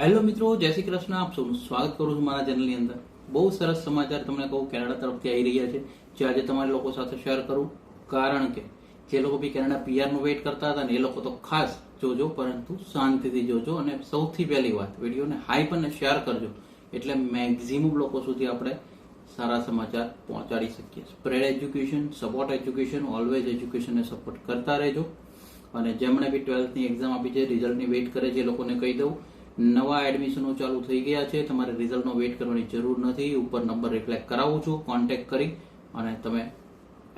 Hello મિત્રો, જય શ્રી કૃષ્ણ. આપ સૌનું સ્વાગત કરું છું મારા ચેનલની અંદર. બહુ સરસ સમાચાર તમને કહું કેનેડા તરફથી આવી રહ્યા છે, જે આજે તમારા લોકો સાથે શેર કરું. કારણ કે જે લોકો બી કેનેડા પીઆરનું વેઇટ કરતા હતા ને એ લોકો તો ખાસ જોજો, પરંતુ શાંતિથી જોજો. અને સૌથી પહેલી વાત, વિડીયોને હાઈપ અને શેર કરજો, એટલે મેક્ઝિમમ લોકો સુધી આપણે સારા સમાચાર પહોંચાડી શકીએ. Spread education, support education, always એજ્યુકેશનને સપોર્ટ કરતા રહેજો. અને જેમણે બી 12th એક્ઝામ આપી છે, રિઝલ્ટની વેઇટ કરે છે, એ લોકોને કહી દઉં, નવા એડમિશનો ચાલુ થઈ ગયા છે. તમારે રિઝલ્ટનો વેઇટ કરવાની જરૂર નથી. ઉપર નંબર રિફ્લેક્ટ કરાવું છું, કોન્ટેક્ટ કરી અને તમે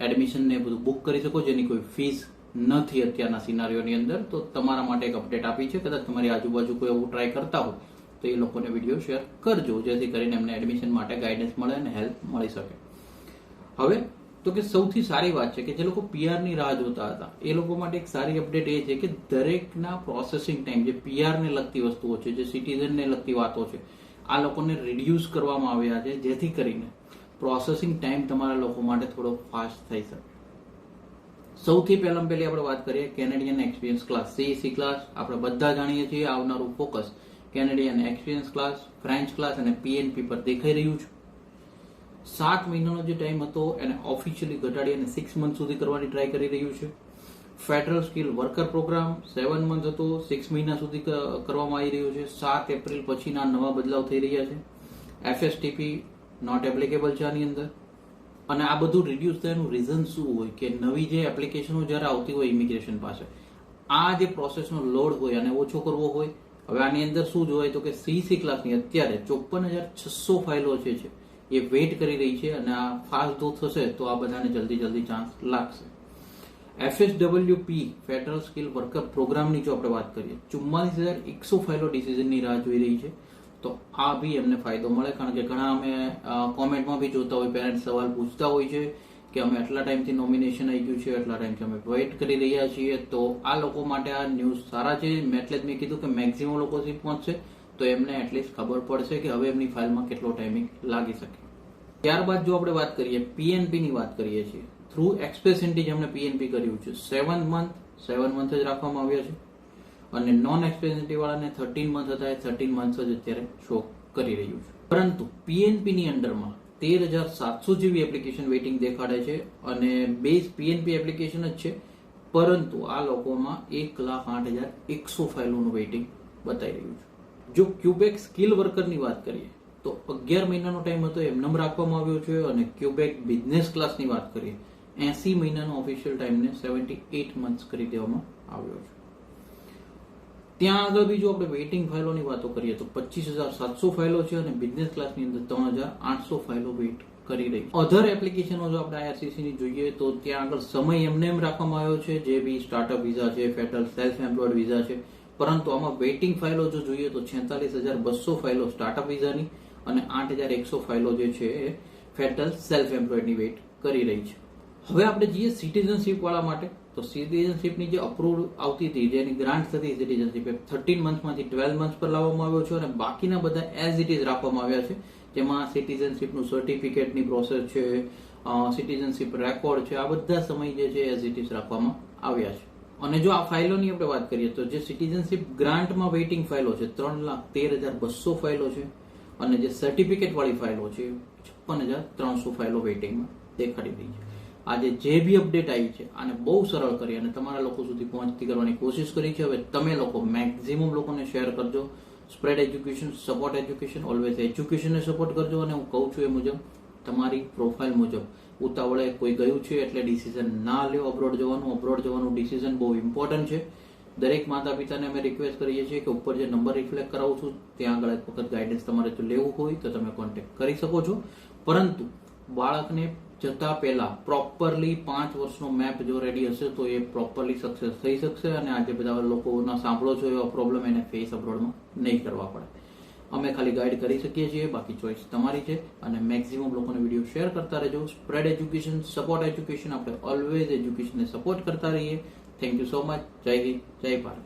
એડમિશનને બધું બુક કરી શકો, જેની કોઈ ફીસ નથી અત્યારના સિનારીઓની અંદર. તો તમારા માટે એક અપડેટ આપી છે. કદાચ તમારી આજુબાજુ કોઈ એવું ટ્રાય કરતા હોય તો એ લોકોને વિડીયો શેર કરજો, જેથી કરીને એમને એડમિશન માટે ગાઈડન્સ મળે અને હેલ્પ મળી શકે. હવે તો કે સૌથી સારી વાત છે કે જે લોકો પીઆરની રાહ જોતા હતા એ લોકો માટે એક સારી અપડેટ એ છે કે દરેકના પ્રોસેસિંગ ટાઈમ, જે પીઆરને લગતી વસ્તુઓ છે, જે સિટીઝનને લગતી વાતો છે, આ લોકોને રિડ્યુસ કરવામાં આવ્યા છે, જેથી કરીને પ્રોસેસિંગ ટાઈમ તમારા લોકો માટે થોડો ફાસ્ટ થઈ શકે. સૌથી પહેલાં પહેલી આપણે વાત કરીએ Canadian experience class, CEC class. આપણે બધા જાણીએ છીએ આવનારું focus Canadian experience class, French class અને PNP પર દેખાઈ રહ્યું છે. 7 મહિનાનો જે ટાઈમ હતો એને ઓફિશિયલી ઘટાડી અને 6 મંથ સુધી કરવાની ટ્રાય કરી રહ્યું છે. Federal skill worker program 7 month હતો, 6 મહિના સુધી કરવામાં આવી રહ્યો છે. 7 એપ્રિલ પછીના નવા બદલાવ થઈ રહ્યા છે. FSTP નોટ એપ્લિકેબલ છે આની અંદર. અને આ બધું રિડ્યુસ થયાનું રીઝન શું હોય કે નવી જે એપ્લિકેશનો જ્યારે આવતી હોય ઇમિગ્રેશન પાસે, આ જે પ્રોસેસનો લોડ હોય અને ઓછો કરવો હોય. હવે આની અંદર શું જોવાય તો કે CEC ક્લાસની અત્યારે 54,600 ફાઇલો છે એ વેઇટ કરી રહી છે, અને આ ફાસ્ટ ગ્રોથ થશે તો આ બધાને જલ્દી ચાન્સ લાગશે. FSWP ફેડરલ સ્કિલ વર્કર પ્રોગ્રામની જો આપણે વાત કરીએ, 44,100 ફાઇલો ડિસિઝનની રાહ જોઈ રહી છે. તો આ બી એમને ફાયદો મળે, કારણ કે ઘણા અમે કોમેન્ટમાં બી જોતા હોય, પેરેન્ટ્સ સવાલ પૂછતા હોય છે કે અમે આટલા ટાઈમથી નોમિનેશન આવી ગયું છે, આટલા ટાઈમથી અમે વેઇટ કરી રહ્યા છીએ. તો આ લોકો માટે આ ન્યૂઝ સારા છે. એટલે જ મેં કીધું કે મેક્સિમમ લોકો સુધી પહોંચશે તો એમને એટલીસ્ટ ખબર પડશે કે હવે એમની ફાઇલમાં કેટલો ટાઈમિંગ લાગી શકે. ત્યારબાદ જો આપણે વાત કરીએ PNP ની વાત કરીએ છીએ, થ્રુ એક્સપ્રેસ એન્ટ્રી જેમણે PNP કર્યું છે 7 મંથ જ રાખવામાં આવ્યા છે. અને નોન એક્સપ્રેસ એન્ટ્રી વાળાને 13 મંથ હતા, એ 13 મંથ જ અત્યારે શો કરી રહ્યું છે. પરંતુ PNP ની અંડરમાં 13,700 જેવી એપ્લિકેશન વેઇટિંગ દેખાડે છે, અને બેઝ PNP એપ્લિકેશન જ છે, પરંતુ આ લોકોમાં 1,08,100 ફાઇલોનું વેઇટિંગ બતાવી રહ્યું છે. જો ક્યુબેક સ્કિલ વર્કરની વાત કરીએ તો 11 મહિનાનો ટાઈમ હતો, એમનેમ રાખવામાં આવ્યો છે. અને ક્યુબેક બિઝનેસ ક્લાસની વાત કરીએ 80 મહિનાનો ઓફિશિયલ ટાઈમને 78 મંથ્સ કરી દેવામાં આવ્યો છે. ત્યાં આગળ બી જો આપણે વેઇટિંગ ફાઇલોની વાતો કરીએ તો 25,700 ફાઇલો છે, અને બિઝનેસ ક્લાસની અંદર 3,800 ફાઇલો વેઇટ કરી રહી છે. અધર એપ્લિકેશનો જો આપણે IRCC ની જોઈએ તો ત્યાં આગળ સમય એમ રાખવામાં આવ્યો છે, જે બી સ્ટાર્ટઅપ વિઝા છે, ફેડરલ સેલ્ફ એમ્પ્લોયડ વિઝા છે. પરંતુ આમાં વેઇટિંગ ફાઇલો જો જોઈએ તો 46,200 ફાઇલો સ્ટાર્ટઅપ વિઝાની અને 8,100 ફાઇલો જે છે એ ફેડરલ સેલ્ફ એમ્પ્લોયડની વેઇટ કરી રહી છે. હવે આપણે જઈએ સિટીઝનશીપ વાળા માટે, તો સિટીઝનશીપની જે અપ્રુવ આવતી હતી, જેની ગ્રાન્ટ થતી સિટીઝનશીપ, 13 મંથમાંથી 12 મંથ પર લાવવામાં આવ્યો છે, અને બાકીના બધા એઝ ઇટ ઇઝ રાખવામાં આવ્યા છે. જેમાં સિટીઝનશીપનું સર્ટિફિકેટની પ્રોસેસ છે, સિટીઝનશીપ રેકોર્ડ છે, આ બધા સમય જે છે એઝ ઇટ ઇઝ રાખવામાં આવ્યા છે. અને જો આ ફાઇલોની આપણે વાત કરીએ તો જે સિટીઝનશીપ ગ્રાન્ટમાં વેઇટિંગ ફાઇલો છે 3,13,200 ફાઇલો છે, અને જે સર્ટિફિકેટ વાળી ફાઇલો છે 56,300 ફાઇલો વેઇટિંગમાં દેખાડી રહી છે. આજે જે બી અપડેટ આવી છે આને બહુ સરળ કરી અને તમારા લોકો સુધી પહોંચતી કરવાની કોશિશ કરી છે. હવે તમે લોકો મેક્સિમમ લોકોને શેર કરજો. Spread education, support education, always એજ્યુકેશનને સપોર્ટ કરજો. અને હું કહું છું એ મુજબ તમારી પ્રોફાઇલ મુજબ ઉતાવળે કોઈ ગયું છે એટલે ડિસિઝન ના લ્યો અબ્રોડ જવાનું ડિસિઝન બહુ ઇમ્પોર્ટન્ટ છે. દરેક માતા પિતાને અમે રિક્વેસ્ટ કરીએ છીએ કે ઉપર જે નંબર રિફ્લેક્ટ કરાવું છું ત્યાં આગળ એક વખત ગાઈડન્સ તમારે જો લેવું હોય તો તમે કોન્ટેક્ટ કરી શકો છો. પરંતુ બાળકને જતા પહેલા પ્રોપરલી 5 વર્ષનો મેપ જો રેડી હશે તો એ પ્રોપરલી સક્સેસ થઈ શકશે, અને આજે બધા લોકોના સાંભળો છો એવા પ્રોબ્લેમ એને ફેસ અબ્રોડમાં નહીં કરવા પડે. અમે ખાલી ગાઈડ કરી શકીએ છીએ, બાકી ચોઈસ તમારી છે. અને મેક્સિમમ લોકોને વિડીયો શેર કરતા રહેજો. સ્પ્રેડ એજ્યુકેશન, સપોર્ટ એજ્યુકેશન, આપણે ઓલવેઝ એજ્યુકેશનને સપોર્ટ કરતા રહીએ. Thank you so much. જય હિન્દ, જય ભારત.